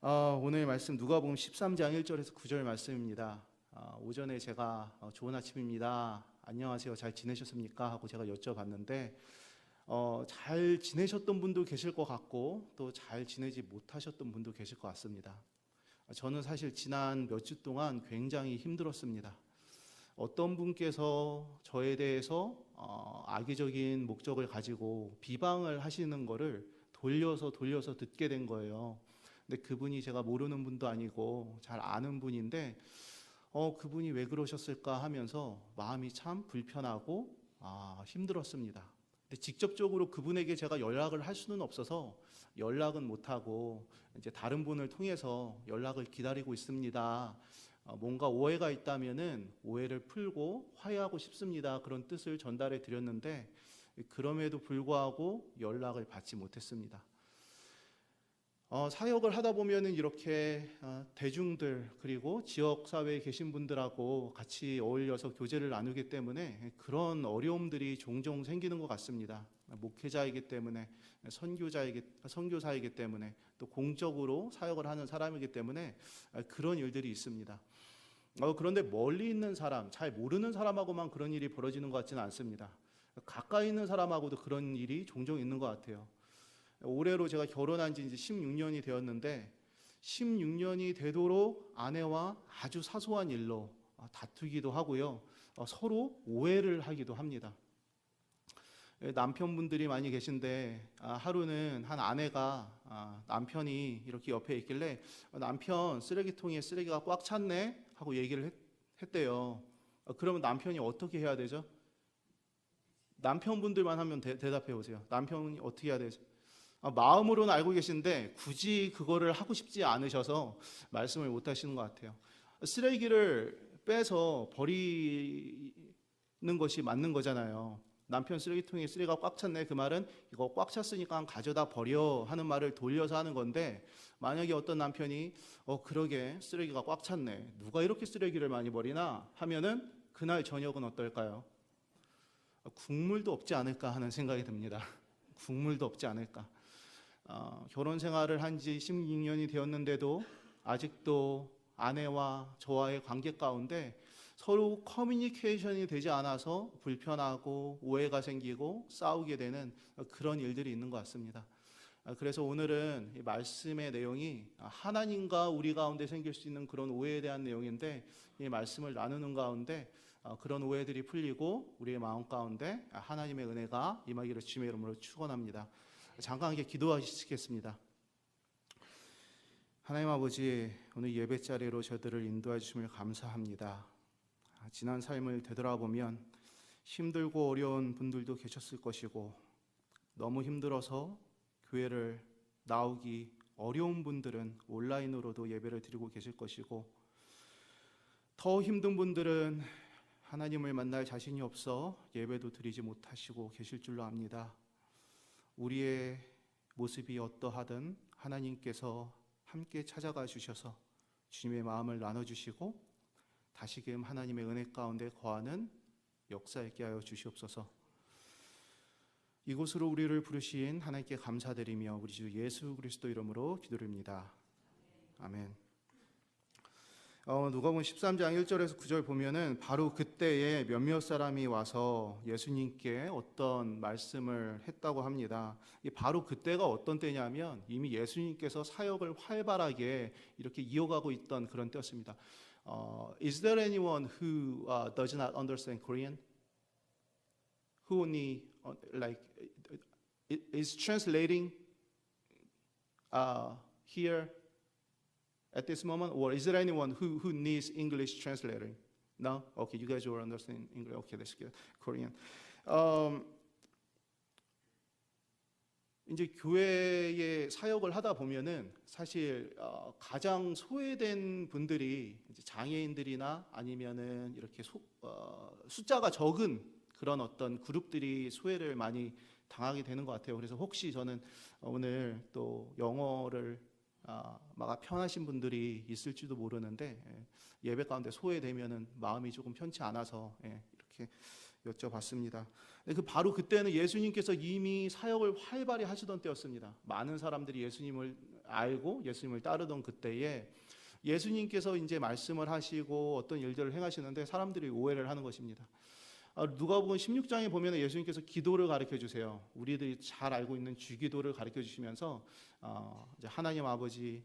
오늘 말씀 누가복음 13장 1절에서 9절 말씀입니다. 오전에 제가 좋은 아침입니다. 안녕하세요. 잘 지내셨습니까? 하고 제가 여쭤봤는데 잘 지내셨던 분도 계실 것 같고 또 잘 지내지 못하셨던 분도 계실 것 같습니다. 저는 사실 지난 몇 주 동안 굉장히 힘들었습니다. 어떤 분께서 저에 대해서 악의적인 목적을 가지고 비방을 하시는 거를 돌려서 듣게 된 거예요. 근데 그분이 제가 모르는 분도 아니고 잘 아는 분인데 그분이 왜 그러셨을까 하면서 마음이 참 불편하고 힘들었습니다. 근데 직접적으로 그분에게 제가 연락을 할 수는 없어서 연락은 못하고 이제 다른 분을 통해서 연락을 기다리고 있습니다. 뭔가 오해가 있다면은 오해를 풀고 화해하고 싶습니다. 그런 뜻을 전달해 드렸는데 그럼에도 불구하고 연락을 받지 못했습니다. 사역을 하다 보면은 이렇게 대중들 그리고 지역 사회에 계신 분들하고 같이 어울려서 교제를 나누기 때문에 그런 어려움들이 종종 생기는 것 같습니다. 목회자이기 때문에 선교사이기 때문에 또 공적으로 사역을 하는 사람이기 때문에 그런 일들이 있습니다. 그런데 멀리 있는 사람, 잘 모르는 사람하고만 그런 일이 벌어지는 것 같지는 않습니다. 가까이 있는 사람하고도 그런 일이 종종 있는 것 같아요. 올해로 제가 결혼한 지 이제 16년이 되었는데 16년이 되도록 아내와 아주 사소한 일로 다투기도 하고요. 서로 오해를 하기도 합니다. 남편분들이 많이 계신데 하루는 한 아내가 남편이 이렇게 옆에 있길래 남편 쓰레기통에 쓰레기가 꽉 찼네 하고 얘기를 했대요. 그러면 남편이 어떻게 해야 되죠? 남편분들만 하면 대답해 보세요. 남편이 어떻게 해야 되죠? 마음으로는 알고 계신데 굳이 그거를 하고 싶지 않으셔서 말씀을 못 하시는 것 같아요. 쓰레기를 빼서 버리는 것이 맞는 거잖아요. 남편 쓰레기통에 쓰레기가 꽉 찼네. 그 말은 이거 꽉 찼으니까 가져다 버려 하는 말을 돌려서 하는 건데, 만약에 어떤 남편이 그러게 쓰레기가 꽉 찼네. 누가 이렇게 쓰레기를 많이 버리나 하면은 그날 저녁은 어떨까요? 국물도 없지 않을까 하는 생각이 듭니다. 국물도 없지 않을까. 결혼 생활을 한 지 16년이 되었는데도 아직도 아내와 저와의 관계 가운데 서로 커뮤니케이션이 되지 않아서 불편하고 오해가 생기고 싸우게 되는 그런 일들이 있는 것 같습니다. 그래서 오늘은 이 말씀의 내용이 하나님과 우리 가운데 생길 수 있는 그런 오해에 대한 내용인데, 이 말씀을 나누는 가운데 그런 오해들이 풀리고 우리의 마음 가운데 하나님의 은혜가 임하기를 주님의 이름으로 축원합니다. 잠깐 함께 기도하시겠습니다. 하나님 아버지, 오늘 예배 자리로 저들을 인도해 주심을 감사합니다. 지난 삶을 되돌아보면 힘들고 어려운 분들도 계셨을 것이고, 너무 힘들어서 교회를 나오기 어려운 분들은 온라인으로도 예배를 드리고 계실 것이고, 더 힘든 분들은 하나님을 만날 자신이 없어 예배도 드리지 못하시고 계실 줄로 압니다. 우리의 모습이 어떠하든 하나님께서 함께 찾아가 주셔서 주님의 마음을 나눠주시고 다시금 하나님의 은혜 가운데 거하는 역사 있게 하여 주시옵소서. 이곳으로 우리를 부르신 하나님께 감사드리며 우리 주 예수 그리스도 이름으로 기도드립니다. 아멘. 누가복음 13장 1절에서 9절 보면은 바로 그때에 몇몇 사람이 와서 예수님께 어떤 말씀을 했다고 합니다. 바로 그때가 어떤 때냐면 이미 예수님께서 사역을 활발하게 이렇게 이어가고 있던 그런 때였습니다. Is there anyone who does not understand Korean? Who only is translating here? At this moment, or is there anyone who needs English translating? No? Okay, you guys will understand English. Okay, that's good. Korean. 이제 교회의 사역을 하다 보면은 사실 가장 소외된 분들이 이제 장애인들이나 아니면은 이렇게 숫자가 적은 그런 어떤 그룹들이 소외를 많이 당하게 되는 것 같아요. 그래서 혹시 저는 오늘 또 영어를 막 편하신 분들이 있을지도 모르는데 예배 가운데 소외되면은 마음이 조금 편치 않아서 이렇게 여쭤봤습니다. 바로 그때는 예수님께서 이미 사역을 활발히 하시던 때였습니다. 많은 사람들이 예수님을 알고 예수님을 따르던 그때에 예수님께서 이제 말씀을 하시고 어떤 일들을 행하시는데 사람들이 오해를 하는 것입니다. 누가복음 16장에 보면 예수님께서 기도를 가르쳐 주세요. 우리들이 잘 알고 있는 주기도를 가르쳐 주시면서 이제 하나님 아버지에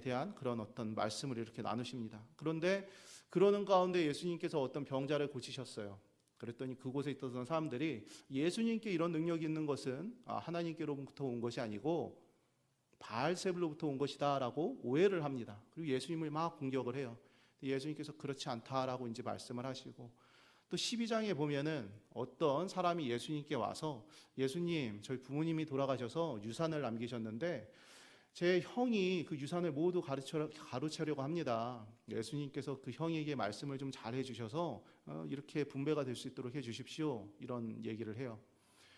대한 그런 어떤 말씀을 이렇게 나누십니다. 그런데 그러는 가운데 예수님께서 어떤 병자를 고치셨어요. 그랬더니 그곳에 있던 사람들이 예수님께 이런 능력이 있는 것은 하나님께로부터 온 것이 아니고 바알세불로부터 온 것이다라고 오해를 합니다. 그리고 예수님을 막 공격을 해요. 예수님께서 그렇지 않다라고 이제 말씀을 하시고, 또 12장에 보면은 어떤 사람이 예수님께 와서 예수님, 저희 부모님이 돌아가셔서 유산을 남기셨는데 제 형이 그 유산을 모두 가로채려고 합니다. 예수님께서 그 형에게 말씀을 좀 잘 해주셔서 이렇게 분배가 될 수 있도록 해주십시오. 이런 얘기를 해요.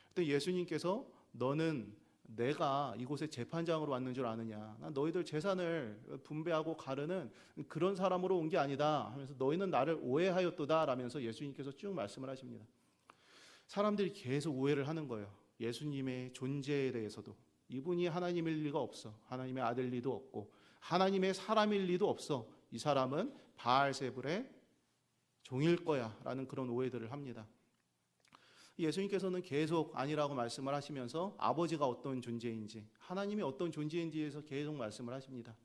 그때 예수님께서 너는 내가 이곳에 재판장으로 왔는 줄 아느냐? 난 너희들 재산을 분배하고 가르는 그런 사람으로 온 게 아니다 하면서 너희는 나를 오해하였도다 라면서 예수님께서 쭉 말씀을 하십니다. 사람들이 계속 오해를 하는 거예요. 예수님의 존재에 대해서도. 이분이 하나님일 리가 없어. 하나님의 아들 리도 없고 하나님의 사람일 리도 없어. 이 사람은 바알세불의 종일 거야 라는 그런 오해들을 합니다. 예수님께서는 계속 아니라고 말씀을 하시면서 아버지가 어떤 존재인지 하나님이 어떤 존재인지에서 계속 말씀을 하십니다.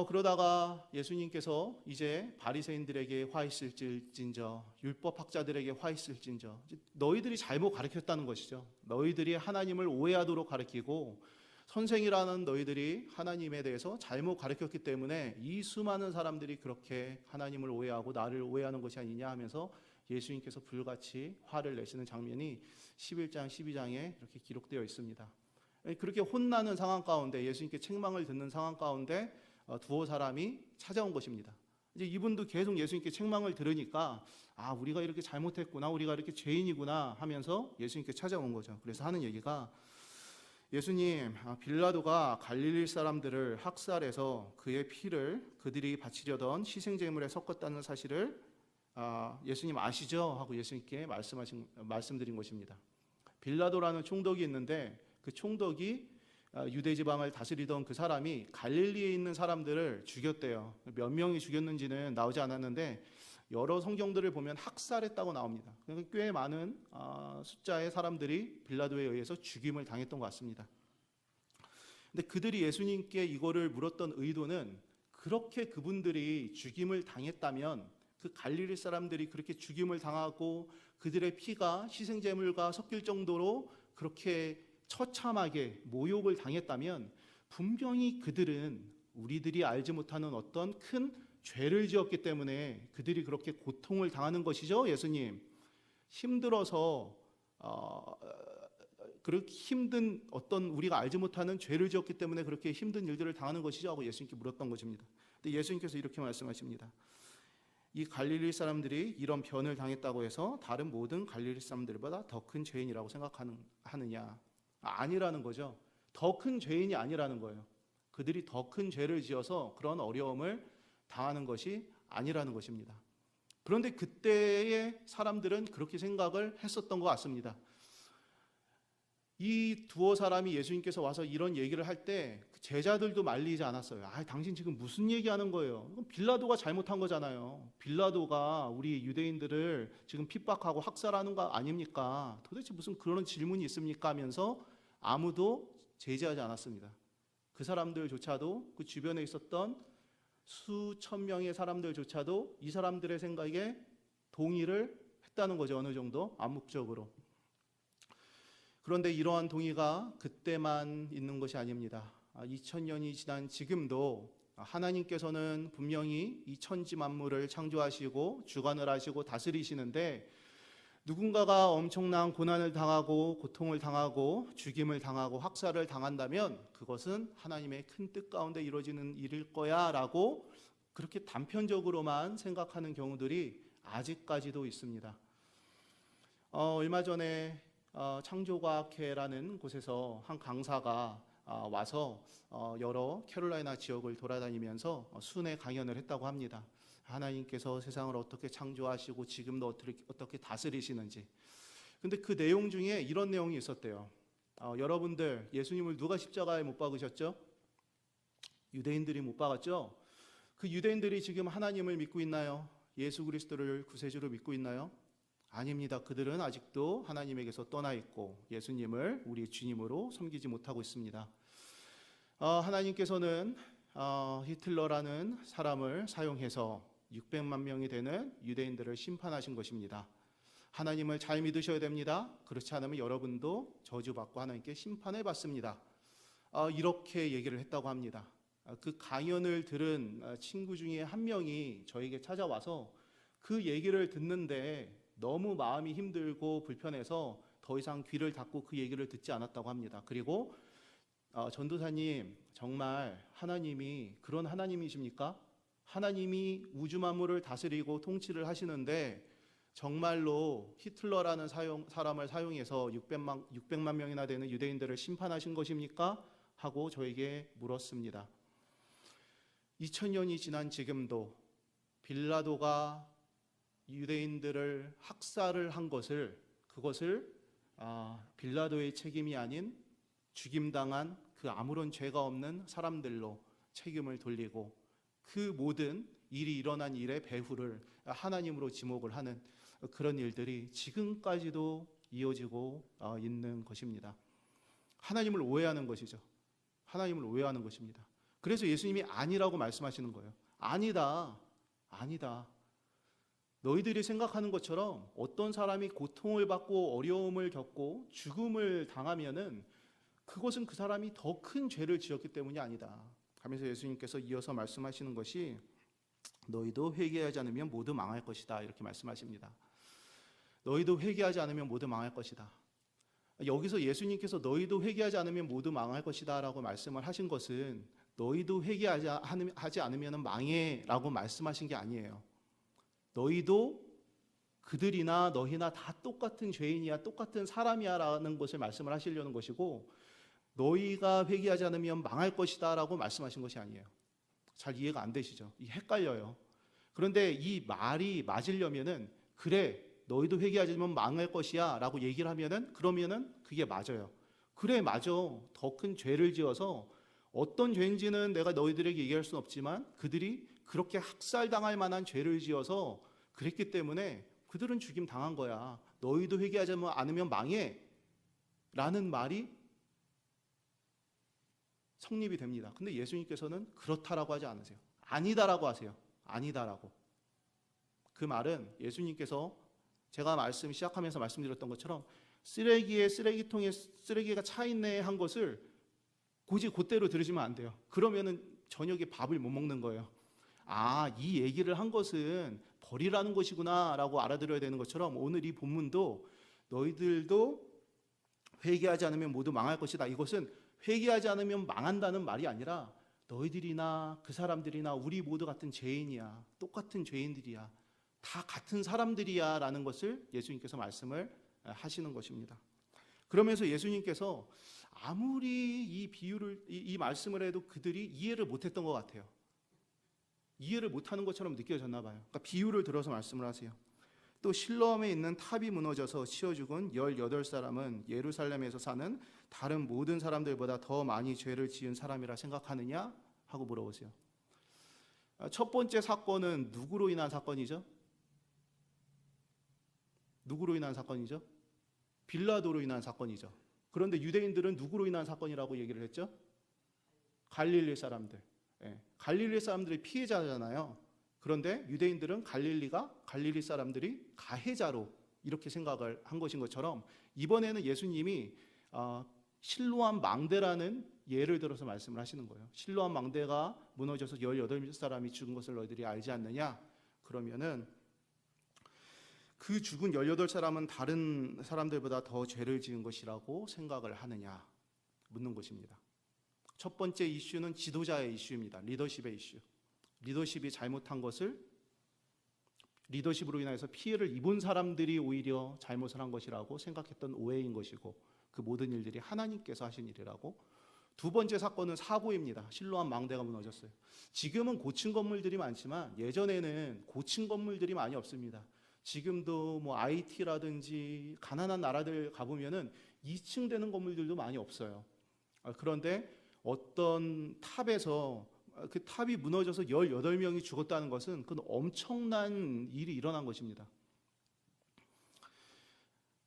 그러다가 예수님께서 이제 바리새인들에게 화 있을진저 율법학자들에게 화 있을진저 너희들이 잘못 가르쳤다는 것이죠. 너희들이 하나님을 오해하도록 가르치고 선생이라는 너희들이 하나님에 대해서 잘못 가르쳤기 때문에 이 수많은 사람들이 그렇게 하나님을 오해하고 나를 오해하는 것이 아니냐 하면서 예수님께서 불같이 화를 내시는 장면이 11장, 12장에 이렇게 기록되어 있습니다. 그렇게 혼나는 상황 가운데 예수님께 책망을 듣는 상황 가운데 두어 사람이 찾아온 것입니다. 이제 이분도 계속 예수님께 책망을 들으니까 우리가 이렇게 잘못했구나, 우리가 이렇게 죄인이구나 하면서 예수님께 찾아온 거죠. 그래서 하는 얘기가 예수님, 빌라도가 갈릴리 사람들을 학살해서 그의 피를 그들이 바치려던 희생제물에 섞었다는 사실을 예수님 아시죠? 하고 예수님께 말씀드린 것입니다. 빌라도라는 총독이 있는데 그 총독이 유대 지방을 다스리던 그 사람이 갈릴리에 있는 사람들을 죽였대요. 몇 명이 죽였는지는 나오지 않았는데 여러 성경들을 보면 학살했다고 나옵니다. 그러니까 꽤 많은 숫자의 사람들이 빌라도에 의해서 죽임을 당했던 것 같습니다. 근데 그들이 예수님께 이거를 물었던 의도는 그렇게 그분들이 죽임을 당했다면 그 갈릴리 사람들이 그렇게 죽임을 당하고 그들의 피가 희생제물과 섞일 정도로 그렇게 처참하게 모욕을 당했다면 분명히 그들은 우리들이 알지 못하는 어떤 큰 죄를 지었기 때문에 그들이 그렇게 고통을 당하는 것이죠. 예수님, 힘들어서 그렇게 힘든 어떤 우리가 알지 못하는 죄를 지었기 때문에 그렇게 힘든 일들을 당하는 것이죠 하고 예수님께 물었던 것입니다. 근데 예수님께서 이렇게 말씀하십니다. 이 갈릴리 사람들이 이런 변을 당했다고 해서 다른 모든 갈릴리 사람들보다 더 큰 죄인이라고 생각하느냐? 아니라는 거죠. 더 큰 죄인이 아니라는 거예요. 그들이 더 큰 죄를 지어서 그런 어려움을 당하는 것이 아니라는 것입니다. 그런데 그때의 사람들은 그렇게 생각을 했었던 것 같습니다. 이 두어 사람이 예수님께서 와서 이런 얘기를 할 때 제자들도 말리지 않았어요. 당신 지금 무슨 얘기하는 거예요? 빌라도가 잘못한 거잖아요. 빌라도가 우리 유대인들을 지금 핍박하고 학살하는 거 아닙니까? 도대체 무슨 그런 질문이 있습니까? 하면서 아무도 제지하지 않았습니다. 그 사람들조차도 그 주변에 있었던 수천 명의 사람들조차도 이 사람들의 생각에 동의를 했다는 거죠. 어느 정도 암묵적으로. 그런데 이러한 동의가 그때만 있는 것이 아닙니다. 2000년이 지난 지금도 하나님께서는 분명히 이 천지 만물을 창조하시고 주관을 하시고 다스리시는데 누군가가 엄청난 고난을 당하고 고통을 당하고 죽임을 당하고 학살을 당한다면 그것은 하나님의 큰 뜻 가운데 이루어지는 일일 거야 라고 그렇게 단편적으로만 생각하는 경우들이 아직까지도 있습니다. 얼마 전에 창조과학회라는 곳에서 한 강사가 와서 여러 캐롤라이나 지역을 돌아다니면서 순회 강연을 했다고 합니다. 하나님께서 세상을 어떻게 창조하시고 지금도 어떻게 다스리시는지. 근데 그 내용 중에 이런 내용이 있었대요. 여러분들, 예수님을 누가 십자가에 못 박으셨죠? 유대인들이 못 박았죠? 그 유대인들이 지금 하나님을 믿고 있나요? 예수 그리스도를 구세주로 믿고 있나요? 아닙니다. 그들은 아직도 하나님에게서 떠나 있고 예수님을 우리 주님으로 섬기지 못하고 있습니다. 하나님께서는 히틀러라는 사람을 사용해서 600만 명이 되는 유대인들을 심판하신 것입니다. 하나님을 잘 믿으셔야 됩니다. 그렇지 않으면 여러분도 저주받고 하나님께 심판을 받습니다. 이렇게 얘기를 했다고 합니다. 그 강연을 들은 친구 중에 한 명이 저에게 찾아와서 그 얘기를 듣는데 너무 마음이 힘들고 불편해서 더 이상 귀를 닫고 그 얘기를 듣지 않았다고 합니다. 그리고 전도사님, 정말 하나님이 그런 하나님이십니까? 하나님이 우주 만물을 다스리고 통치를 하시는데 정말로 히틀러라는 사람을 사용해서 600만 명이나 되는 유대인들을 심판하신 것입니까? 하고 저에게 물었습니다. 2000년이 지난 지금도 빌라도가 유대인들을 학살을 한 그것을 빌라도의 책임이 아닌 죽임당한 그 아무런 죄가 없는 사람들로 책임을 돌리고 그 모든 일이 일어난 일의 배후를 하나님으로 지목을 하는 그런 일들이 지금까지도 이어지고 있는 것입니다. 하나님을 오해하는 것이죠. 하나님을 오해하는 것입니다. 그래서 예수님이 아니라고 말씀하시는 거예요. 아니다. 너희들이 생각하는 것처럼 어떤 사람이 고통을 받고 어려움을 겪고 죽음을 당하면은 그것은 그 사람이 더 큰 죄를 지었기 때문이 아니다 하면서 예수님께서 이어서 말씀하시는 것이 너희도 회개하지 않으면 모두 망할 것이다 이렇게 말씀하십니다. 너희도 회개하지 않으면 모두 망할 것이다. 여기서 예수님께서 너희도 회개하지 않으면 모두 망할 것이다 라고 말씀을 하신 것은 너희도 회개하지 않으면 망해 라고 말씀하신 게 아니에요. 너희도 그들이나 너희나 다 똑같은 죄인이야, 똑같은 사람이야 라는 것을 말씀을 하시려는 것이고 너희가 회개하지 않으면 망할 것이다 라고 말씀하신 것이 아니에요. 잘 이해가 안 되시죠? 헷갈려요. 그런데 이 말이 맞으려면은 그래 너희도 회개하지 않으면 망할 것이야 라고 얘기를 하면은 그러면은 그게 맞아요. 그래 맞아. 더 큰 죄를 지어서 어떤 죄인지는 내가 너희들에게 얘기할 수는 없지만 그들이 그렇게 학살당할 만한 죄를 지어서 그랬기 때문에 그들은 죽임 당한 거야. 너희도 회개하지 않으면 망해 라는 말이 성립이 됩니다. 근데 예수님께서는 그렇다라고 하지 않으세요. 아니다라고 하세요. 아니다라고. 그 말은 예수님께서 제가 말씀 시작하면서 말씀드렸던 것처럼 쓰레기에 쓰레기통에 쓰레기가 차 있네 한 것을 굳이 그대로 들으시면 안 돼요. 그러면은 저녁에 밥을 못 먹는 거예요. 이 얘기를 한 것은 버리라는 것이구나 라고 알아들어야 되는 것처럼 오늘 이 본문도 너희들도 회개하지 않으면 모두 망할 것이다. 이것은 회개하지 않으면 망한다는 말이 아니라 너희들이나 그 사람들이나 우리 모두 같은 죄인이야. 똑같은 죄인들이야. 다 같은 사람들이야 라는 것을 예수님께서 말씀을 하시는 것입니다. 그러면서 예수님께서 아무리 이 비유를 이 말씀을 해도 그들이 이해를 못했던 것 같아요. 이해를 못하는 것처럼 느껴졌나 봐요. 그러니까 비유를 들어서 말씀을 하세요. 또 실로암에 있는 탑이 무너져서 치어 죽은 18사람은 예루살렘에서 사는 다른 모든 사람들보다 더 많이 죄를 지은 사람이라 생각하느냐? 하고 물어보세요. 첫 번째 사건은 누구로 인한 사건이죠? 누구로 인한 사건이죠? 빌라도로 인한 사건이죠. 그런데 유대인들은 누구로 인한 사건이라고 얘기를 했죠? 갈릴리 사람들. 갈릴리 사람들이 피해자잖아요. 그런데 유대인들은 갈릴리 사람들이 가해자로 이렇게 생각을 한 것인 것처럼 이번에는 예수님이 실로암 망대라는 예를 들어서 말씀을 하시는 거예요. 실로암 망대가 무너져서 18사람이 죽은 것을 너희들이 알지 않느냐? 그러면은 그 죽은 18사람은 다른 사람들보다 더 죄를 지은 것이라고 생각을 하느냐? 묻는 것입니다. 첫 번째 이슈는 지도자의 이슈입니다. 리더십의 이슈. 리더십이 잘못한 것을 리더십으로 인해서 피해를 입은 사람들이 오히려 잘못을 한 것이라고 생각했던 오해인 것이고 그 모든 일들이 하나님께서 하신 일이라고. 두 번째 사건은 사고입니다. 실로암 망대가 무너졌어요. 지금은 고층 건물들이 많지만 예전에는 고층 건물들이 많이 없습니다. 지금도 뭐 IT라든지 가난한 나라들 가보면은 2층 되는 건물들도 많이 없어요. 그런데 어떤 탑에서 그 탑이 무너져서 18명이 죽었다는 것은 그건 엄청난 일이 일어난 것입니다.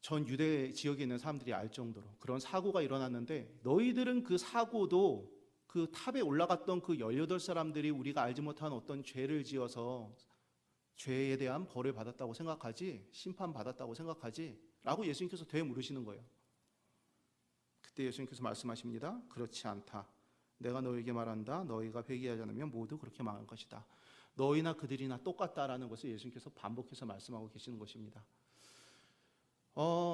전 유대 지역에 있는 사람들이 알 정도로 그런 사고가 일어났는데, 너희들은 그 사고도 그 탑에 올라갔던 그 18사람들이 우리가 알지 못한 어떤 죄를 지어서 죄에 대한 벌을 받았다고 생각하지, 심판받았다고 생각하지? 라고 예수님께서 되물으시는 거예요. 그때 예수님께서 말씀하십니다. 그렇지 않다. 내가 너에게 말한다. 너희가 회개하지 않으면 모두 그렇게 망할 것이다. 너희나 그들이나 똑같다라는 것을 예수님께서 반복해서 말씀하고 계시는 것입니다.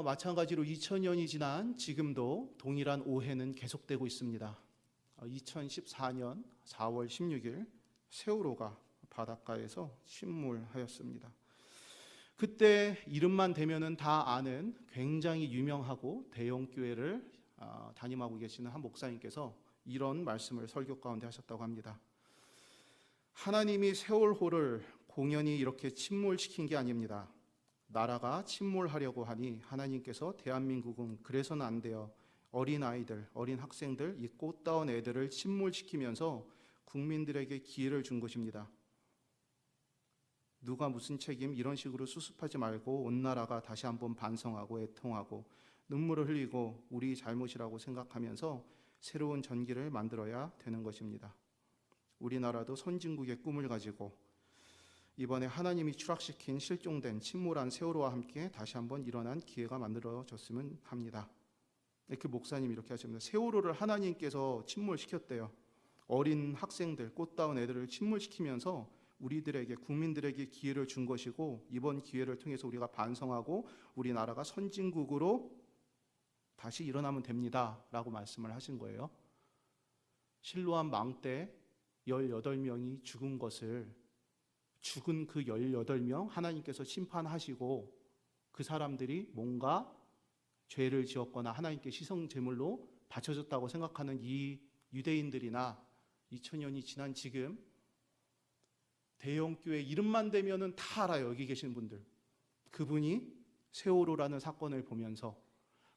마찬가지로 2000년이 지난 지금도 동일한 오해는 계속되고 있습니다. 2014년 4월 16일 세월호가 바닷가에서 침몰하였습니다. 그때 이름만 대면은 다 아는 굉장히 유명하고 대형 교회를 담임하고 계시는 한 목사님께서 이런 말씀을 설교 가운데 하셨다고 합니다. 하나님이 세월호를 공연히 이렇게 침몰시킨 게 아닙니다. 나라가 침몰하려고 하니 하나님께서 대한민국은 그래서는 안 돼요. 어린 아이들, 어린 학생들, 이 꽃다운 애들을 침몰시키면서 국민들에게 기회를 준 것입니다. 누가 무슨 책임 이런 식으로 수습하지 말고 온 나라가 다시 한번 반성하고 애통하고 눈물을 흘리고 우리 잘못이라고 생각하면서 새로운 전기를 만들어야 되는 것입니다. 우리나라도 선진국의 꿈을 가지고 이번에 하나님이 추락시킨 실종된 침몰한 세월호와 함께 다시 한번 일어난 기회가 만들어졌으면 합니다. 그 목사님이 이렇게 하십니다. 세월호를 하나님께서 침몰시켰대요. 어린 학생들, 꽃다운 애들을 침몰시키면서 우리들에게, 국민들에게 기회를 준 것이고, 이번 기회를 통해서 우리가 반성하고 우리나라가 선진국으로 다시 일어나면 됩니다 라고 말씀을 하신 거예요. 실로암 망대 18명이 죽은 것을, 죽은 그 18명 하나님께서 심판하시고 그 사람들이 뭔가 죄를 지었거나 하나님께 희생 제물로 바쳐졌다고 생각하는 이 유대인들이나 2000년이 지난 지금 대형 교회 이름만 대면은 다 알아요. 여기 계신 분들. 그분이 세월호라는 사건을 보면서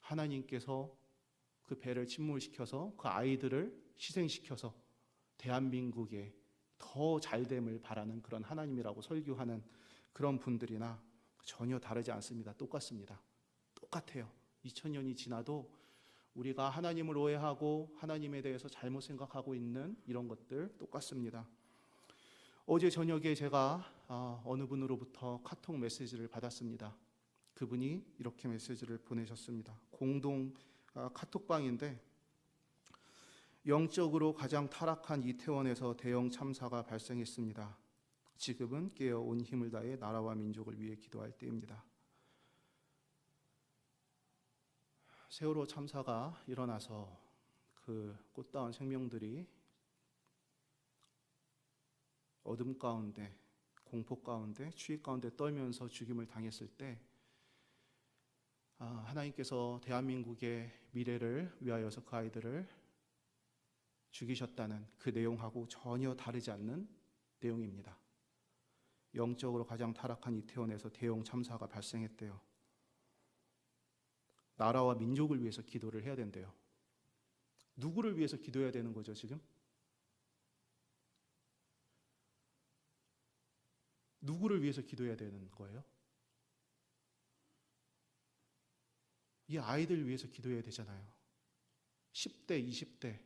하나님께서 그 배를 침몰시켜서 그 아이들을 희생시켜서 대한민국에 더 잘됨을 바라는 그런 하나님이라고 설교하는 그런 분들이나 전혀 다르지 않습니다. 똑같습니다. 똑같아요. 2000년이 지나도 우리가 하나님을 오해하고 하나님에 대해서 잘못 생각하고 있는 이런 것들 똑같습니다. 어제 저녁에 제가 어느 분으로부터 카톡 메시지를 받았습니다. 그분이 이렇게 메시지를 보내셨습니다. 공동 카톡방인데, 영적으로 가장 타락한 이태원에서 대형 참사가 발생했습니다. 지금은 깨어 온 힘을 다해 나라와 민족을 위해 기도할 때입니다. 세월호 참사가 일어나서 그 꽃다운 생명들이 어둠 가운데, 공포 가운데, 추위 가운데 떨면서 죽임을 당했을 때 하나님께서 대한민국의 미래를 위하여서 그 아이들을 죽이셨다는 그 내용하고 전혀 다르지 않는 내용입니다. 영적으로 가장 타락한 이태원에서 대형 참사가 발생했대요. 나라와 민족을 위해서 기도를 해야 된대요. 누구를 위해서 기도해야 되는 거죠, 지금? 누구를 위해서 기도해야 되는 거예요? 이 아이들 위해서 기도해야 되잖아요. 10대, 20대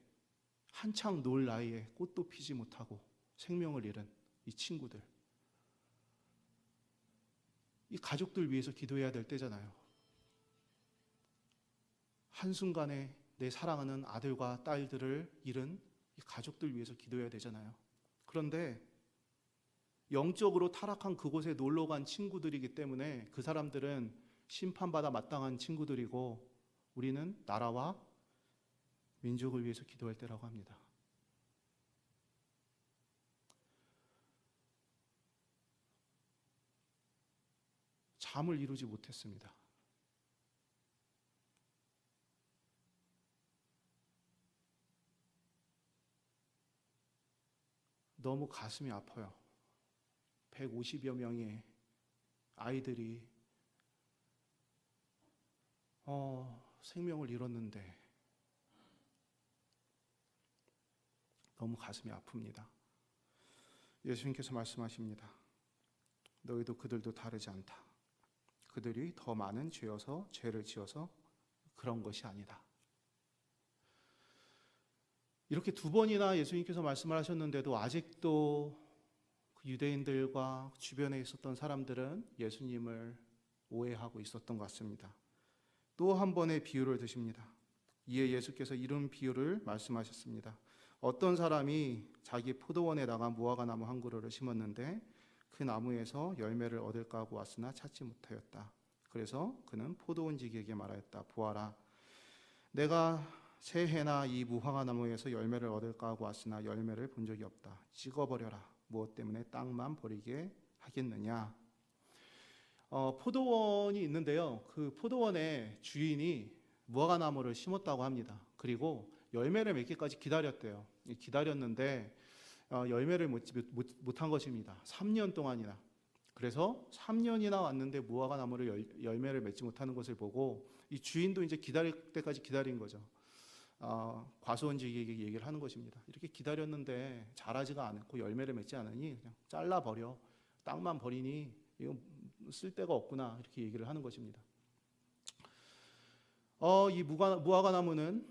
한창 놀 나이에 꽃도 피지 못하고 생명을 잃은 이 친구들, 이 가족들 위해서 기도해야 될 때잖아요. 한순간에 내 사랑하는 아들과 딸들을 잃은 이 가족들 위해서 기도해야 되잖아요. 그런데 영적으로 타락한 그곳에 놀러 간 친구들이기 때문에 그 사람들은 심판받아 마땅한 친구들이고, 우리는 나라와 민족을 위해서 기도할 때라고 합니다. 잠을 이루지 못했습니다. 너무 가슴이 아파요. 150여 명의 아이들이 생명을 잃었는데 너무 가슴이 아픕니다. 예수님께서 말씀하십니다. 너희도 그들도 다르지 않다. 그들이 더 많은 죄를 지어서 그런 것이 아니다. 이렇게 두 번이나 예수님께서 말씀을 하셨는데도 아직도 그 유대인들과 주변에 있었던 사람들은 예수님을 오해하고 있었던 것 같습니다. 또 한 번의 비유를 드십니다. 이에 예수께서 이런 비유를 말씀하셨습니다. 어떤 사람이 자기 포도원에다가 무화과나무 한 그루를 심었는데 그 나무에서 열매를 얻을까 하고 왔으나 찾지 못하였다. 그래서 그는 포도원지기에게 말하였다. 보아라, 내가 새해나 이 무화과나무에서 열매를 얻을까 하고 왔으나 열매를 본 적이 없다. 찍어버려라. 무엇 때문에 땅만 버리게 하겠느냐. 포도원이 있는데요. 그 포도원의 주인이 무화과나무를 심었다고 합니다. 그리고 열매를 맺기까지 기다렸대요. 기다렸는데 열매를 못한 것입니다. 3년 동안이나. 그래서 3년이나 왔는데 무화과나무를 열매를 맺지 못하는 것을 보고 이 주인도 이제 기다릴 때까지 기다린 거죠. 과수원지기에게 얘기를 하는 것입니다. 이렇게 기다렸는데 자라지가 않고 열매를 맺지 않으니 그냥 잘라버려. 땅만 버리니 이거 쓸데가 없구나. 이렇게 얘기를 하는 것입니다. 이 무화과나무는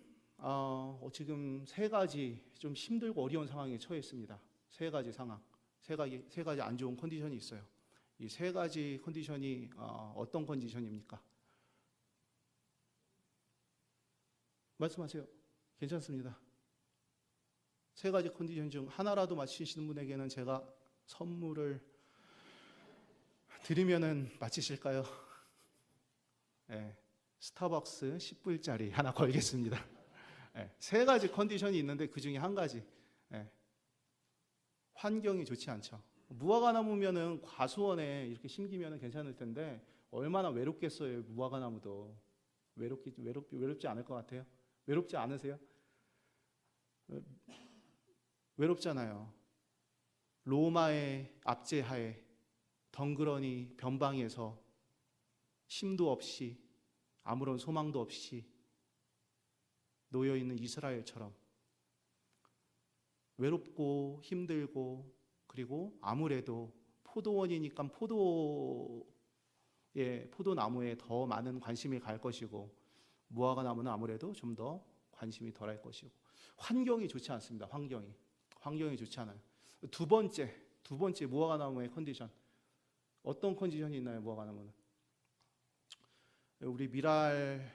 지금 세 가지 좀 힘들고 어려운 상황에 처해 있습니다. 세 가지 상황, 세 가지 안 좋은 컨디션이 있어요. 이 세 가지 컨디션이 어떤 컨디션입니까? 말씀하세요. 괜찮습니다. 세 가지 컨디션 중 하나라도 맞히시는 분에게는 제가 선물을 드리면은 맞히실까요? 네, 스타벅스 10불짜리 하나 걸겠습니다. 네, 세 가지 컨디션이 있는데 그 중에 한 가지, 환경이 좋지 않죠. 무화과나무면은 과수원에 이렇게 심기면은 괜찮을 텐데 얼마나 외롭겠어요. 무화과나무도 외롭지 않을 것 같아요. 외롭지 않으세요? 외롭잖아요. 로마의 압제하에 덩그러니 변방에서 힘도 없이 아무런 소망도 없이 놓여 있는 이스라엘처럼 외롭고 힘들고 그리고 아무래도 포도원이니까 포도나무에 더 많은 관심이 갈 것이고 무화과나무는 아무래도 좀 더 관심이 덜할 것이고 환경이 좋지 않습니다. 환경이 좋지 않아요. 두 번째 무화과나무의 컨디션. 어떤 컨디션이 있나요? 무화과나무는 우리 미랄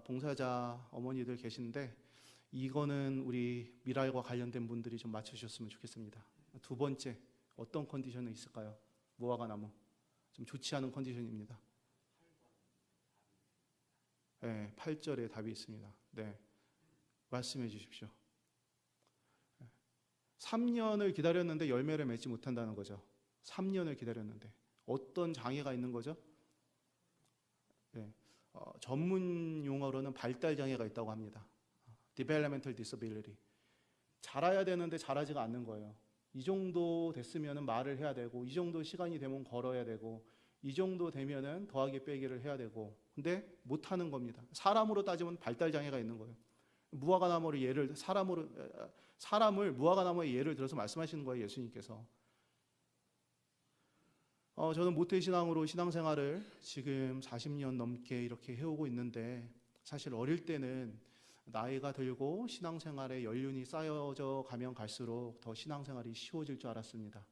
봉사자 어머니들 계신데 이거는 우리 미랄과 관련된 분들이 좀 맞춰주셨으면 좋겠습니다. 두 번째 어떤 컨디션이 있을까요? 무화과나무 좀 좋지 않은 컨디션입니다. 네, 8절에 답이 있습니다. 네, 말씀해 주십시오. 3년을 기다렸는데 열매를 맺지 못한다는 거죠. 3년을 기다렸는데 어떤 장애가 있는 거죠? 네, 전문 용어로는 발달 장애가 있다고 합니다. Developmental Disability. 자라야 되는데 자라지가 않는 거예요. 이 정도 됐으면 말을 해야 되고 이 정도 시간이 되면 걸어야 되고 이 정도 되면은 더하기 빼기를 해야 되고 근데 못하는 겁니다. 사람으로 따지면 발달 장애가 있는 거예요. 사람을 무화과나무의 예를 들어서 말씀하시는 거예요. 예수님께서. 저는 모태신앙으로 신앙생활을 지금 40년 넘게 이렇게 해오고 있는데 사실 어릴 때는 나이가 들고 신앙생활에 연륜이 쌓여져 가면 갈수록 더 신앙생활이 쉬워질 줄 알았습니다.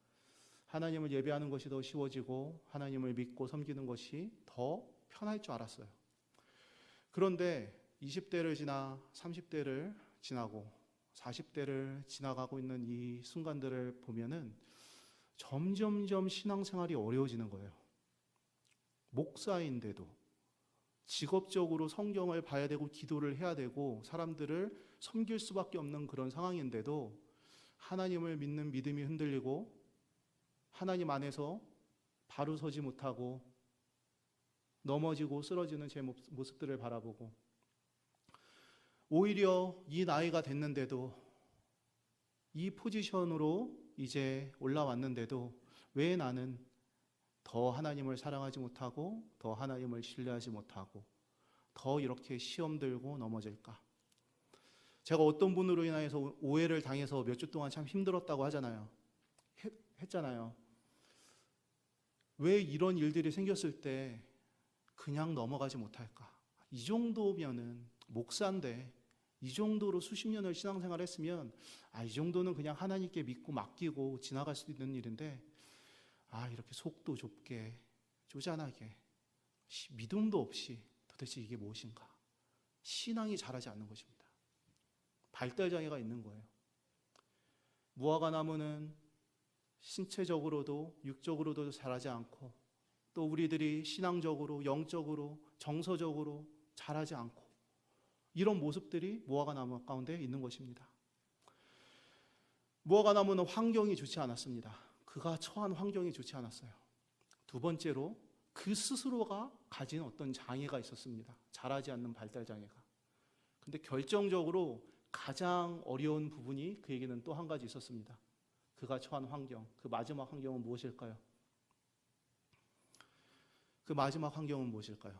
하나님을 예배하는 것이 더 쉬워지고 하나님을 믿고 섬기는 것이 더 편할 줄 알았어요. 그런데 20대를 지나 30대를 지나고 40대를 지나가고 있는 이 순간들을 보면은 점점점 신앙생활이 어려워지는 거예요. 목사인데도 직업적으로 성경을 봐야 되고 기도를 해야 되고 사람들을 섬길 수밖에 없는 그런 상황인데도 하나님을 믿는 믿음이 흔들리고 하나님 안에서 바로 서지 못하고 넘어지고 쓰러지는 제 모습들을 바라보고 오히려 이 나이가 됐는데도 이 포지션으로 이제 올라왔는데도 왜 나는 더 하나님을 사랑하지 못하고 더 하나님을 신뢰하지 못하고 더 이렇게 시험 들고 넘어질까? 제가 어떤 분으로 인해서 오해를 당해서 몇 주 동안 참 힘들었다고 하잖아요. 했잖아요. 왜 이런 일들이 생겼을 때 그냥 넘어가지 못할까? 이 정도면은 목사인데 이 정도로 수십 년을 신앙생활 했으면 이 정도는 그냥 하나님께 믿고 맡기고 지나갈 수 있는 일인데 이렇게 속도 좁게 쪼잔하게 믿음도 없이 도대체 이게 무엇인가? 신앙이 자라지 않는 것입니다. 발달장애가 있는 거예요. 무화과 나무는 신체적으로도 육적으로도 자라지 않고 또 우리들이 신앙적으로 영적으로 정서적으로 자라지 않고 이런 모습들이 무화과 나무 가운데 있는 것입니다. 무화과 나무는 환경이 좋지 않았습니다. 그가 처한 환경이 좋지 않았어요. 두 번째로 그 스스로가 가진 어떤 장애가 있었습니다. 자라지 않는 발달장애가. 근데 결정적으로 가장 어려운 부분이 그에게는 또 한 가지 있었습니다. 그가 처한 환경, 그 마지막 환경은 무엇일까요? 그 마지막 환경은 무엇일까요?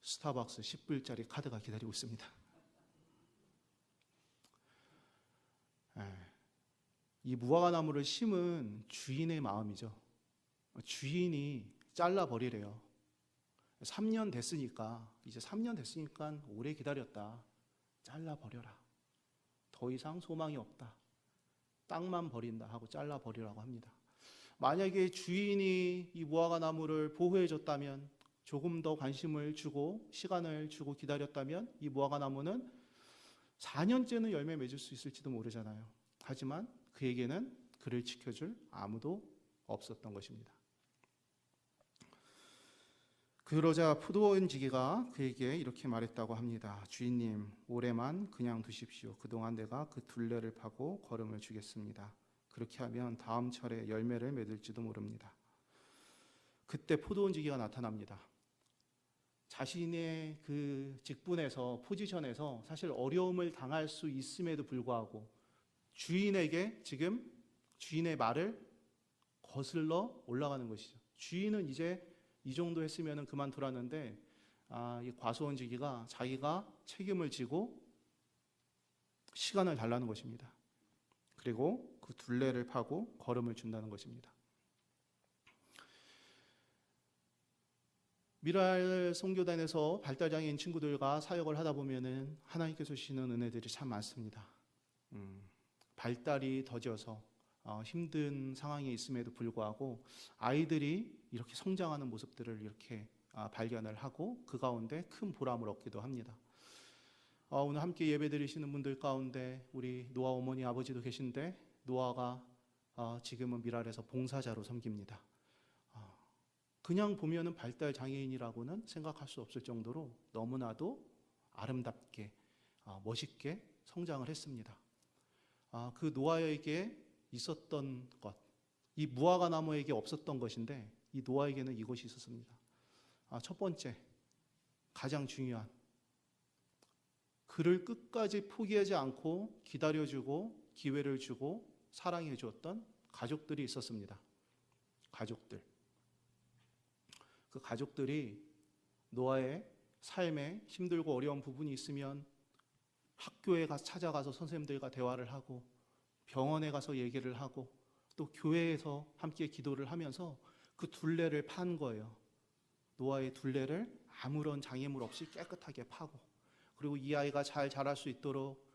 스타벅스 10불짜리 카드가 기다리고 있습니다. 이 무화과 나무를 심은 주인의 마음이죠. 주인이 잘라버리래요. 3년 됐으니까, 이제 3년 됐으니까 오래 기다렸다. 잘라버려라. 더 이상 소망이 없다. 땅만 버린다 하고 잘라버리라고 합니다. 만약에 주인이 이 무화과 나무를 보호해줬다면, 조금 더 관심을 주고 시간을 주고 기다렸다면 이 무화과 나무는 4년째는 열매 맺을 수 있을지도 모르잖아요. 하지만 그에게는 그를 지켜줄 아무도 없었던 것입니다. 그러자 포도원지기가 그에게 이렇게 말했다고 합니다. 주인님, 올해만 그냥 두십시오. 그동안 내가 그 둘레를 파고 거름을 주겠습니다. 그렇게 하면 다음 철에 열매를 맺을지도 모릅니다. 그때 포도원지기가 나타납니다. 자신의 그 직분에서 포지션에서 사실 어려움을 당할 수 있음에도 불구하고 주인에게 지금 주인의 말을 거슬러 올라가는 것이죠. 주인은 이제 이 정도 했으면 그만두라는데 이 과수원지기가 자기가 책임을 지고 시간을 달라는 것입니다. 그리고 그 둘레를 파고 걸음을 준다는 것입니다. 미랄 선교단에서 발달장애인 친구들과 사역을 하다 보면은 하나님께서 주시는 은혜들이 참 많습니다. 발달이 더뎌서 힘든 상황에 있음에도 불구하고 아이들이 이렇게 성장하는 모습들을 이렇게 발견을 하고 그 가운데 큰 보람을 얻기도 합니다. 오늘 함께 예배드리시는 분들 가운데 우리 노아 어머니 아버지도 계신데 노아가 지금은 미랄에서 봉사자로 섬깁니다. 그냥 보면은 발달 장애인이라고는 생각할 수 없을 정도로 너무나도 아름답게 멋있게 성장을 했습니다. 그 노아에게 있었던 것, 이 무화과 나무에게 없었던 것인데 이 노아에게는 이것이 있었습니다. 첫 번째, 가장 중요한, 그를 끝까지 포기하지 않고 기다려주고 기회를 주고 사랑해 주었던 가족들이 있었습니다. 가족들. 그 가족들이 노아의 삶에 힘들고 어려운 부분이 있으면 학교에 찾아가서 선생님들과 대화를 하고 병원에 가서 얘기를 하고 또 교회에서 함께 기도를 하면서 그 둘레를 판 거예요. 노아의 둘레를 아무런 장애물 없이 깨끗하게 파고 그리고 이 아이가 잘 자랄 수 있도록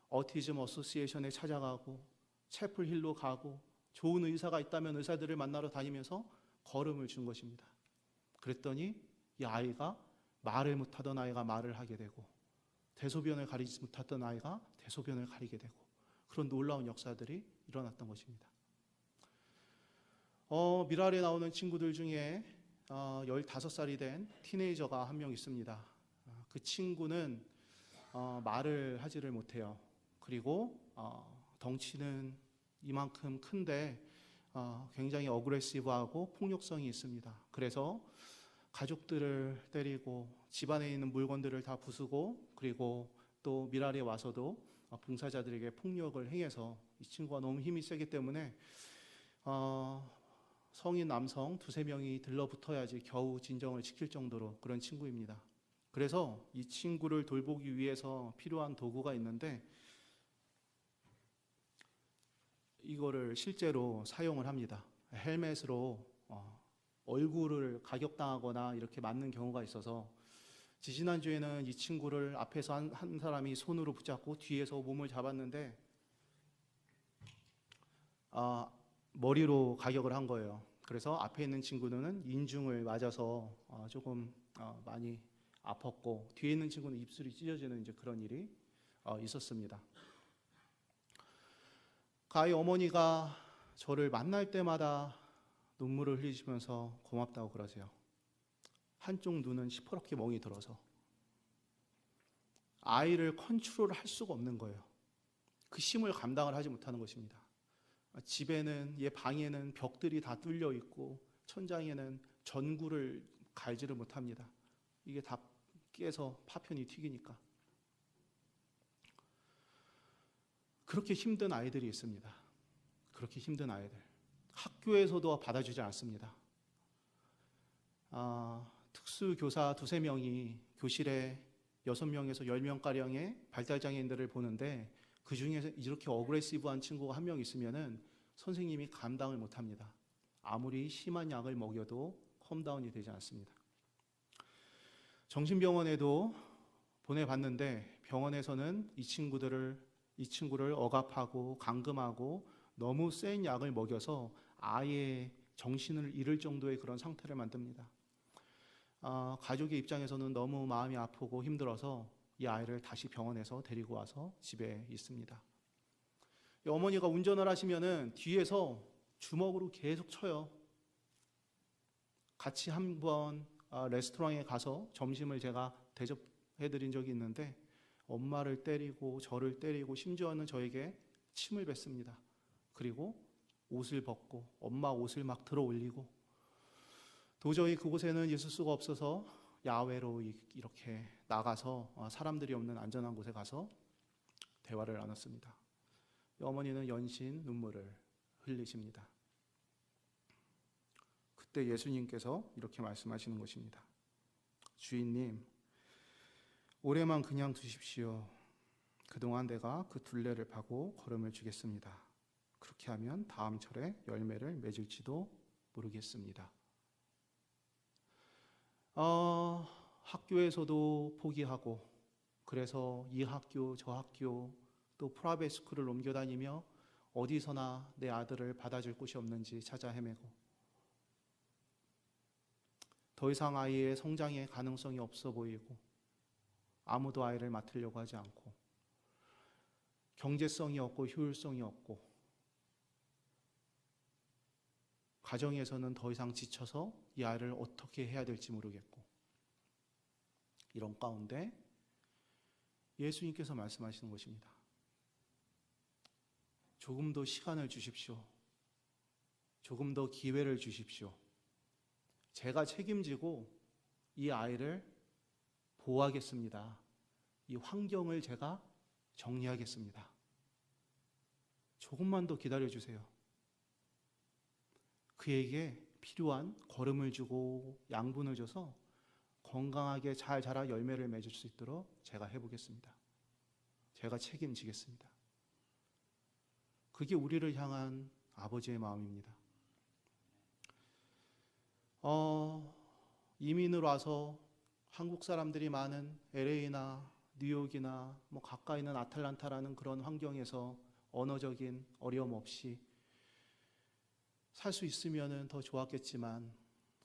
어티즘 어소시에이션에 찾아가고 채플힐로 가고 좋은 의사가 있다면 의사들을 만나러 다니면서 걸음을 준 것입니다. 그랬더니 이 아이가 말을 못하던 아이가 말을 하게 되고 대소변을 가리지 못했던 아이가 대소변을 가리게 되고 그런 놀라운 역사들이 일어났던 것입니다. 미랄에 나오는 친구들 중에 15살이 된 티네이저가 한 명 있습니다. 그 친구는 말을 하지를 못해요. 그리고 덩치는 이만큼 큰데 굉장히 어그레시브하고 폭력성이 있습니다. 그래서 가족들을 때리고 집안에 있는 물건들을 다 부수고 그리고 또 미랄에 와서도 봉사자들에게 폭력을 행해서 이 친구가 너무 힘이 세기 때문에 성인 남성 두세 명이 들러붙어야지 겨우 진정을 지킬 정도로 그런 친구입니다. 그래서 이 친구를 돌보기 위해서 필요한 도구가 있는데 이거를 실제로 사용을 합니다. 헬멧으로 얼굴을 가격당하거나 이렇게 맞는 경우가 있어서 지지난주에는 이 친구를 앞에서 한 사람이 손으로 붙잡고 뒤에서 몸을 잡았는데 머리로 가격을 한 거예요. 그래서 앞에 있는 친구는 인중을 맞아서 조금 많이 아팠고 뒤에 있는 친구는 입술이 찢어지는 이제 그런 일이 있었습니다. 가희 어머니가 저를 만날 때마다 눈물을 흘리시면서 고맙다고 그러세요. 한쪽 눈은 시퍼렇게 멍이 들어서 아이를 컨트롤할 수가 없는 거예요. 그 힘을 감당을 하지 못하는 것입니다. 집에는 얘 방에는 벽들이 다 뚫려 있고 천장에는 전구를 갈지를 못합니다. 이게 다 깨서 파편이 튀기니까. 그렇게 힘든 아이들이 있습니다. 그렇게 힘든 아이들. 학교에서도 받아주지 않습니다. 특수교사 두세 명이 교실에 6명에서 10명가량의 발달장애인들을 보는데 그 중에서 이렇게 어그레시브한 친구가 한 명 있으면은 선생님이 감당을 못합니다. 아무리 심한 약을 먹여도 컴다운이 되지 않습니다. 정신병원에도 보내봤는데 병원에서는 이 친구를 억압하고 감금하고 너무 센 약을 먹여서 아예 정신을 잃을 정도의 그런 상태를 만듭니다. 가족의 입장에서는 너무 마음이 아프고 힘들어서 이 아이를 다시 병원에서 데리고 와서 집에 있습니다. 이 어머니가 운전을 하시면은 뒤에서 주먹으로 계속 쳐요. 같이 한번 레스토랑에 가서 점심을 제가 대접해드린 적이 있는데 엄마를 때리고 저를 때리고 심지어는 저에게 침을 뱉습니다. 그리고 옷을 벗고 엄마 옷을 막 들어 올리고 도저히 그곳에는 있을 수가 없어서 야외로 이렇게 나가서 사람들이 없는 안전한 곳에 가서 대화를 나눴습니다. 어머니는 연신 눈물을 흘리십니다. 그때 예수님께서 이렇게 말씀하시는 것입니다. 주인님, 올해만 그냥 두십시오. 그동안 내가 그 둘레를 파고 걸음을 주겠습니다. 그렇게 하면 다음 철에 열매를 맺을지도 모르겠습니다. 학교에서도 포기하고 그래서 이 학교 저 학교 또 프라이빗 스쿨을 옮겨 다니며 어디서나 내 아들을 받아줄 곳이 없는지 찾아 헤매고 더 이상 아이의 성장에 가능성이 없어 보이고 아무도 아이를 맡으려고 하지 않고 경제성이 없고 효율성이 없고 가정에서는 더 이상 지쳐서 이 아이를 어떻게 해야 될지 모르겠고 이런 가운데 예수님께서 말씀하시는 것입니다. 조금 더 시간을 주십시오. 조금 더 기회를 주십시오. 제가 책임지고 이 아이를 보호하겠습니다. 이 환경을 제가 정리하겠습니다. 조금만 더 기다려주세요. 그에게 필요한 걸음을 주고 양분을 줘서 건강하게 잘 자라 열매를 맺을 수 있도록 제가 해보겠습니다. 제가 책임지겠습니다. 그게 우리를 향한 아버지의 마음입니다. 이민을 와서 한국 사람들이 많은 LA나 뉴욕이나 가까이 있는 아틀란타라는 그런 환경에서 언어적인 어려움 없이 살 수 있으면 더 좋았겠지만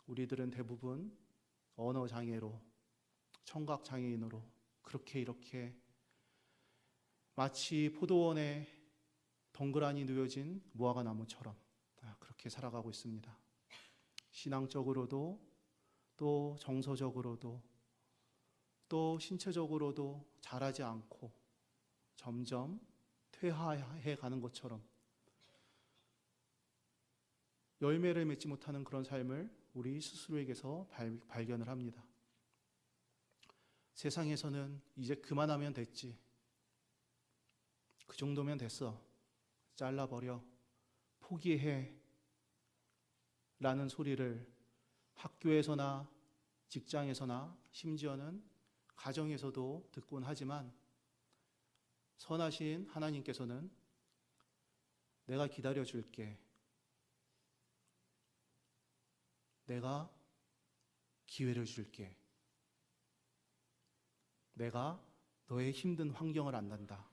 우리들은 대부분 언어 장애로 청각 장애인으로 그렇게 이렇게 마치 포도원에 덩그러니 누워진 무화과 나무처럼 그렇게 살아가고 있습니다. 신앙적으로도 또 정서적으로도 또 신체적으로도 자라지 않고 점점 퇴화해 가는 것처럼 열매를 맺지 못하는 그런 삶을 우리 스스로에게서 발견을 합니다. 세상에서는 이제 그만하면 됐지. 그 정도면 됐어. 잘라버려. 포기해. 라는 소리를 학교에서나 직장에서나 심지어는 가정에서도 듣곤 하지만 선하신 하나님께서는 내가 기다려줄게. 내가 기회를 줄게. 내가 너의 힘든 환경을 안단다.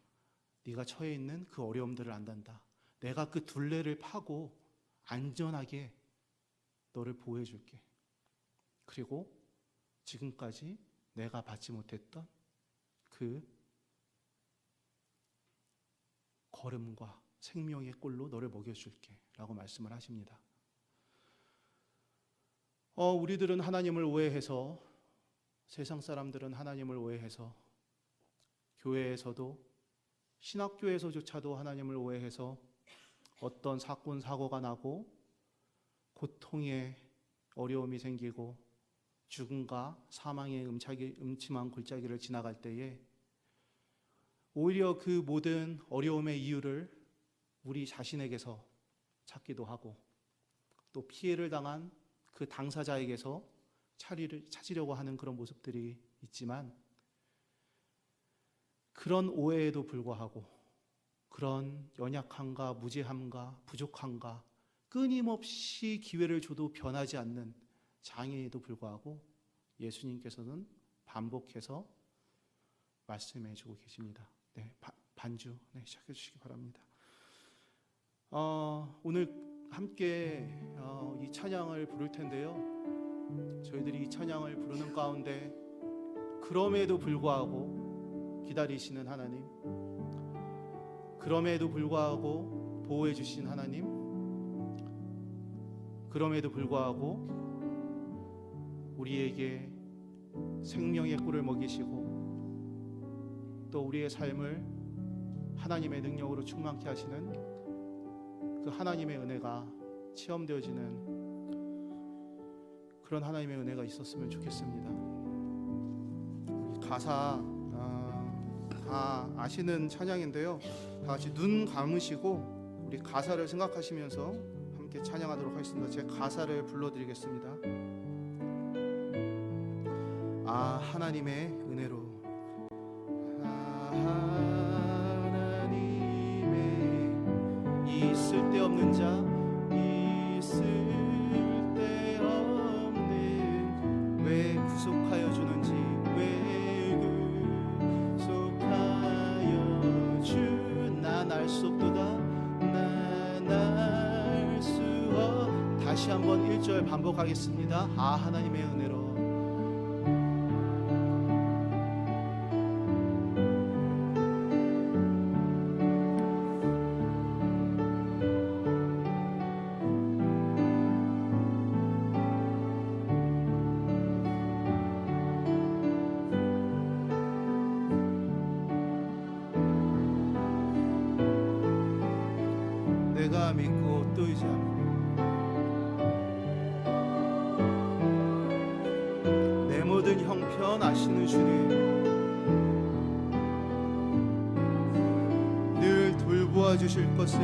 네가 처해 있는 그 어려움들을 안단다. 내가 그 둘레를 파고 안전하게 너를 보호해 줄게. 그리고 지금까지 내가 받지 못했던 그 걸음과 생명의 꼴로 너를 먹여줄게 라고 말씀을 하십니다. 우리들은 하나님을 오해해서, 세상 사람들은 하나님을 오해해서, 교회에서도 신학교에서조차도 하나님을 오해해서 어떤 사건 사고가 나고 고통의 어려움이 생기고 죽음과 사망의 음침한 골짜기를 지나갈 때에 오히려 그 모든 어려움의 이유를 우리 자신에게서 찾기도 하고, 또 피해를 당한 그 당사자에게서 찾으려고 하는 그런 모습들이 있지만, 그런 오해에도 불구하고, 그런 연약함과 무지함과 부족함과 끊임없이 기회를 줘도 변하지 않는 장애에도 불구하고 예수님께서는 반복해서 말씀해 주고 계십니다. 네, 반주 시작해 주시기 바랍니다. 오늘 함께 이 찬양을 부를 텐데요. 저희들이 이 찬양을 부르는 가운데 그럼에도 불구하고 기다리시는 하나님, 그럼에도 불구하고 보호해 주신 하나님, 그럼에도 불구하고 우리에게 생명의 꿀을 먹이시고 또 우리의 삶을 하나님의 능력으로 충만케 하시는 그 하나님의 은혜가 체험되어지는 그런 하나님의 은혜가 있었으면 좋겠습니다. 가사 다 아시는 찬양인데요, 다 같이 눈 감으시고 우리 가사를 생각하시면서 함께 찬양하도록 하겠습니다. 제 가사를 불러드리겠습니다. 하나님의 은혜로, 하나님의 이 쓸데없는 자, 이 쓸데없는 왜 구속하여 주는지, 왜 구속하여 난 알 수 없도다, 난 알 수 없. 다시 한번 1절 반복하겠습니다. 하나님의 은혜로, 내가 믿고 또 의지하며 내 모든 형편 아시는 주님, 늘 돌보아 주실 것을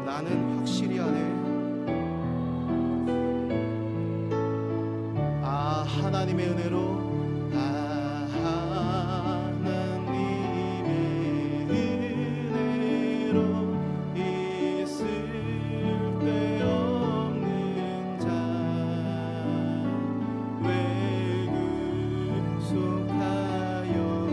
나는 확실히 아네. 하나님의 은혜로, 속하여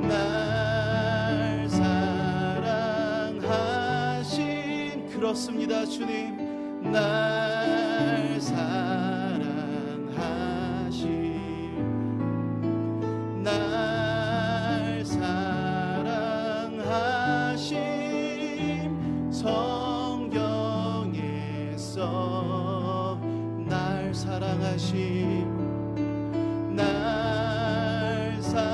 날 사랑하심. 그렇습니다 주님. 날 사랑하심. 날 사랑하심. 성경에서 날 사랑하심. 날 사랑하심.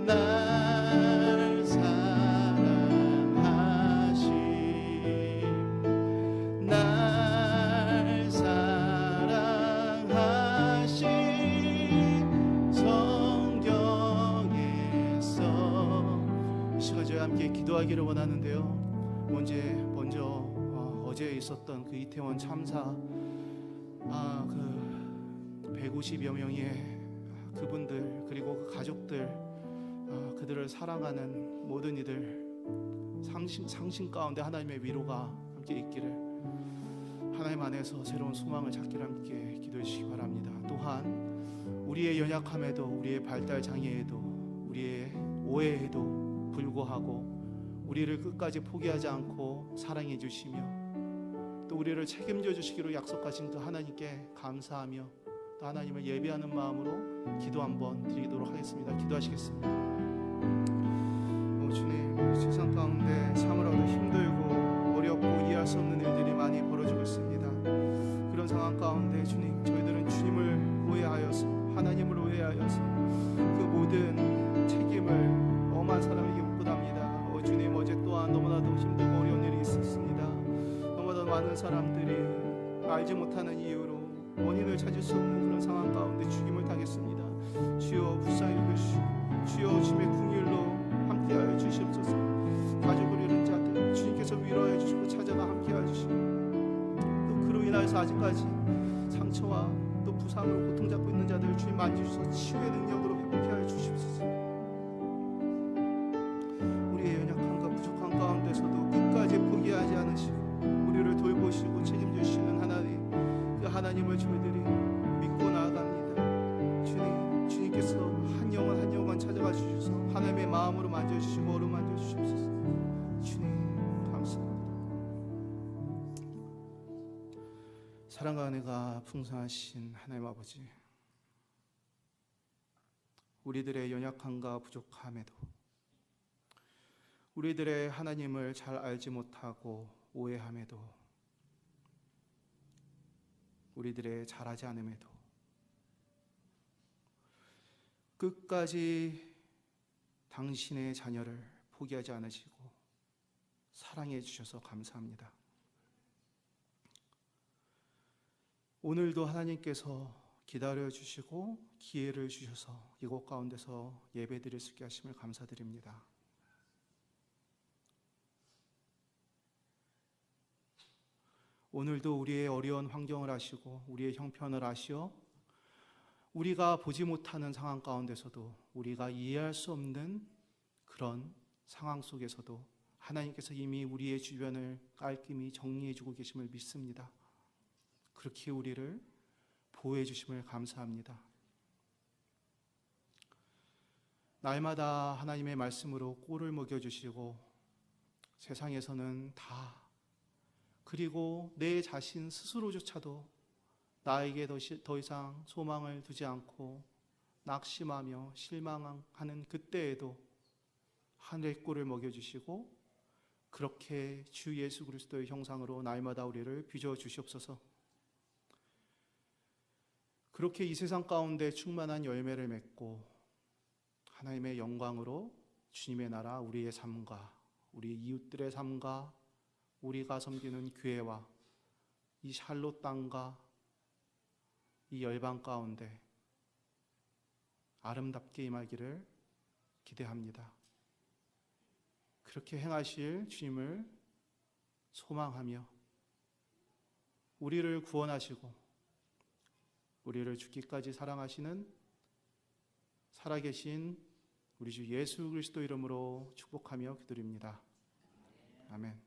날 사랑하심. 날 사랑하심. 성경에서. 이 시간 저희 함께 기도하기를 원하는데요. 먼저 어제 있었던 그 이태원 참사, 그 150여 명의 그분들, 그리고 그 가족들, 그들을 사랑하는 모든 이들 상심 가운데 하나님의 위로가 함께 있기를, 하나님 안에서 새로운 소망을 찾기를 함께 기도해 주시기 바랍니다. 또한 우리의 연약함에도, 우리의 발달 장애에도, 우리의 오해에도 불구하고 우리를 끝까지 포기하지 않고 사랑해 주시며 또 우리를 책임져 주시기로 약속하신 그 하나님께 감사하며 또 하나님을 예배하는 마음으로 기도 한번 드리도록 하겠습니다. 기도하시겠습니다. 주님, 세상 가운데 참으로도 힘들고 어렵고 이해할 수 없는 일들이 많이 벌어지고 있습니다. 그런 상황 가운데 주님, 저희들은 주님을 오해하여서, 하나님을 오해하여서 그 모든 책임을 엄한 사람에게 묻고답니다. 주님, 어제 또한 너무나도 힘들고 어려운 일이 있었습니다. 너무나도 많은 사람들이 알지 못하는 이유로 원인을 찾을 수 없는 그런 상황 가운데 죽임을 당했습니다. 주여 불쌍히 여기시고 주여 주님의 긍휼로 함께하여 주시옵소서. 가족을 잃은 자들 주님께서 위로해 주시고 찾아가 함께하여 주시고 또 그로 인하여서 아직까지 상처와 또 부상으로 고통받고 있는 자들 주님 만지셔서 치유의 능력으로 회복케 하여 주시옵소서. 우리의 연약함과 부족함 가운데서도 끝까지 포기하지 않으시고 우리를 돌보시고 책임지시는 하나님, 그 하나님을 저희들이 믿고 나아갑니다. 주님께서 한 영혼 찾아가 주셔서 하나님의 마음으로 만져주시고 어루만져 주시옵소서. 주님 감사합니다. 사랑과 은혜가 풍성하신 하나님 아버지, 우리들의 연약함과 부족함에도, 우리들의 하나님을 잘 알지 못하고 오해함에도, 우리들의 잘하지 않음에도 끝까지 당신의 자녀를 포기하지 않으시고 사랑해 주셔서 감사합니다. 오늘도 하나님께서 기다려 주시고 기회를 주셔서 이곳 가운데서 예배드릴 수 있게 하심을 감사드립니다. 오늘도 우리의 어려운 환경을 아시고 우리의 형편을 아시어 우리가 보지 못하는 상황 가운데서도, 우리가 이해할 수 없는 그런 상황 속에서도 하나님께서 이미 우리의 주변을 깔끔히 정리해 주고 계심을 믿습니다. 그렇게 우리를 보호해 주심을 감사합니다. 날마다 하나님의 말씀으로 꼴을 먹여주시고 세상에서는 다, 그리고 내 자신 스스로조차도 나에게 더 이상 소망을 두지 않고 낙심하며 실망하는 그때에도 하늘의 꼴을 먹여주시고 그렇게 주 예수 그리스도의 형상으로 날마다 우리를 빚어주시옵소서. 그렇게 이 세상 가운데 충만한 열매를 맺고 하나님의 영광으로 주님의 나라, 우리의 삶과 우리 이웃들의 삶과 우리가 섬기는 교회와 이 샬롯 땅과 이 열방 가운데 아름답게 임하기를 기대합니다. 그렇게 행하실 주님을 소망하며 우리를 구원하시고 우리를 죽기까지 사랑하시는 살아계신 우리 주 예수 그리스도 이름으로 축복하며 기도드립니다. 아멘.